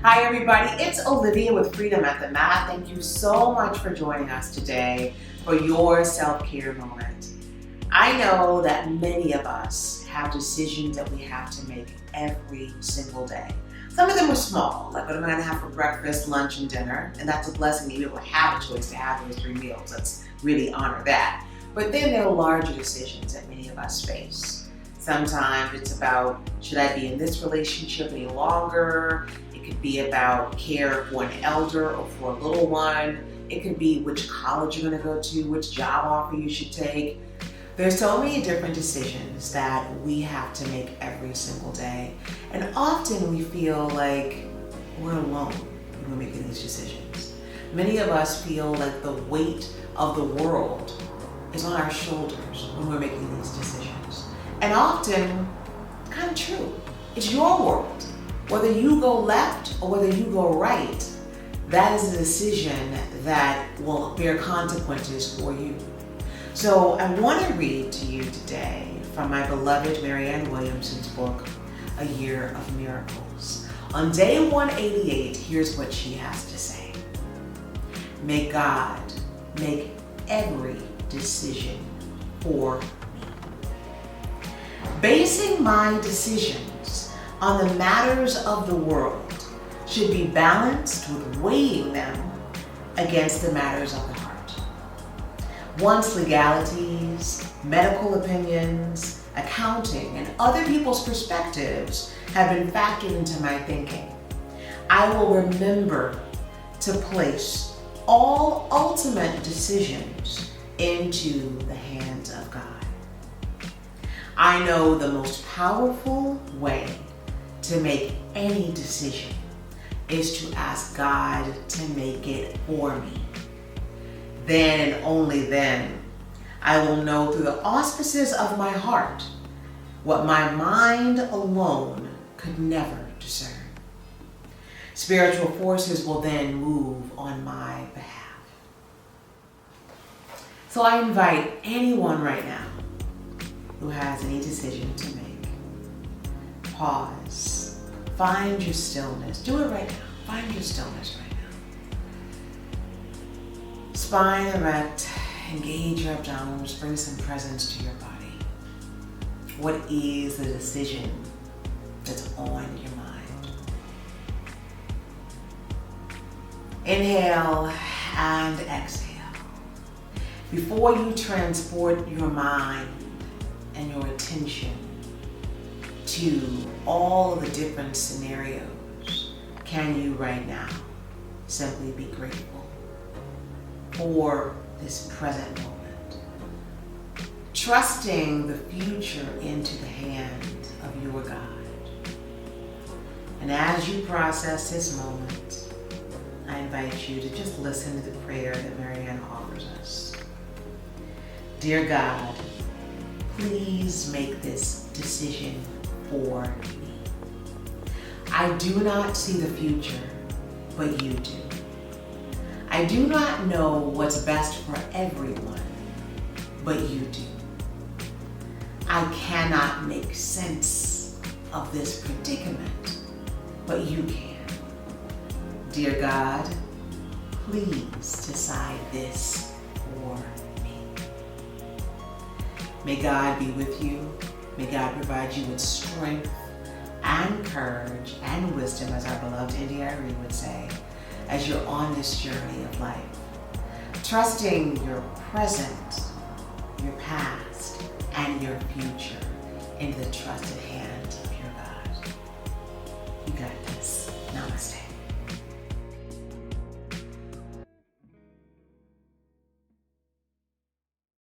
Hi everybody, it's Olivia with Freedom at the Mat. Thank you so much for joining us today for your self-care moment. I know that many of us have decisions that we have to make every single day. Some of them are small, like what am I going to have for breakfast, lunch, and dinner, and that's a blessing to be able to have a choice to have those 3 meals. Let's really honor that. But then there are larger decisions that many of us face. Sometimes it's about, should I be in this relationship any longer? It could be about care for an elder or for a little one. It could be which college you're going to go to, which job offer you should take. There's so many different decisions that we have to make every single day. And often we feel like we're alone when we're making these decisions. Many of us feel like the weight of the world is on our shoulders when we're making these decisions. And often, kind of true, it's your world. Whether you go left or whether you go right, that is a decision that will bear consequences for you. So I want to read to you today from my beloved Marianne Williamson's book, A Year of Miracles. On day 188, here's what she has to say. May God make every decision for me. Basing my decisions on the matters of the world should be balanced with weighing them against the matters of the heart. Once legalities, medical opinions, accounting, and other people's perspectives have been factored into my thinking, I will remember to place all ultimate decisions into the hands of God. I know the most powerful way to make any decision is to ask God to make it for me. Then and only then, I will know through the auspices of my heart what my mind alone could never discern. Spiritual forces will then move on my behalf. So I invite anyone right now who has any decision to make, pause, find your stillness. Do it right now. Find your stillness right now. Spine erect, engage your abdominals, bring some presence to your body. What is the decision that's on your mind? Inhale and exhale. Before you transport your mind and your attention to all of the different scenarios, can you right now simply be grateful for this present moment, trusting the future into the hands of your God? And as you process this moment, I invite you to just listen to the prayer that Marianne offers us. Dear God, please make this decision for me. I do not see the future, but you do. I do not know what's best for everyone, but you do. I cannot make sense of this predicament, but you can. Dear God, please decide this for me. May God be with you. May God provide you with strength and courage and wisdom, as our beloved India Arie would say, as you're on this journey of life, trusting your present, your past, and your future into the trusted hands of